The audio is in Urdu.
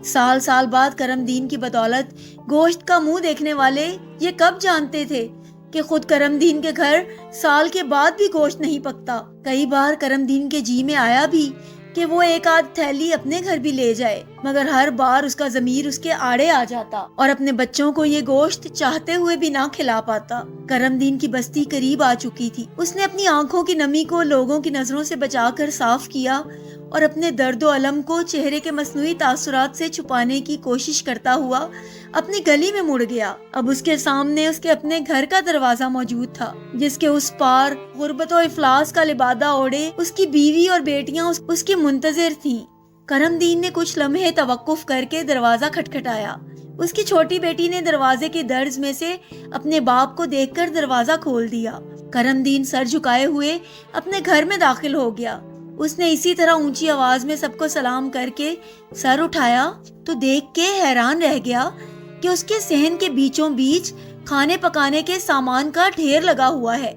سال سال بعد کرم دین کی بدولت گوشت کا منہ دیکھنے والے یہ کب جانتے تھے کہ خود کرم دین کے گھر سال کے بعد بھی گوشت نہیں پکتا۔ کئی بار کرم دین کے جی میں آیا بھی کہ وہ ایک آدھ تھیلی اپنے گھر بھی لے جائے، مگر ہر بار اس کا ضمیر اس کے آڑے آ جاتا اور اپنے بچوں کو یہ گوشت چاہتے ہوئے بھی نہ کھلا پاتا۔ کرم دین کی بستی قریب آ چکی تھی۔ اس نے اپنی آنکھوں کی نمی کو لوگوں کی نظروں سے بچا کر صاف کیا اور اپنے درد و الم کو چہرے کے مصنوعی تاثرات سے چھپانے کی کوشش کرتا ہوا اپنی گلی میں مڑ گیا۔ اب اس کے سامنے اس کے اپنے گھر کا دروازہ موجود تھا، جس کے اس پار غربت و افلاس کا لبادہ اوڑے اس کی بیوی اور بیٹیاں اس کی منتظر تھیں۔ کرم دین نے کچھ لمحے توقف کر کے دروازہ کھٹکھٹایا۔ اس کی چھوٹی بیٹی نے دروازے کے درز میں سے اپنے باپ کو دیکھ کر دروازہ کھول دیا۔ کرم دین سر جھکائے ہوئے اپنے گھر میں داخل ہو گیا۔ اس نے اسی طرح اونچی آواز میں سب کو سلام کر کے سر اٹھایا تو دیکھ کے حیران رہ گیا کہ اس کے صحن کے بیچوں بیچ کھانے پکانے کے سامان کا ڈھیر لگا ہوا ہے۔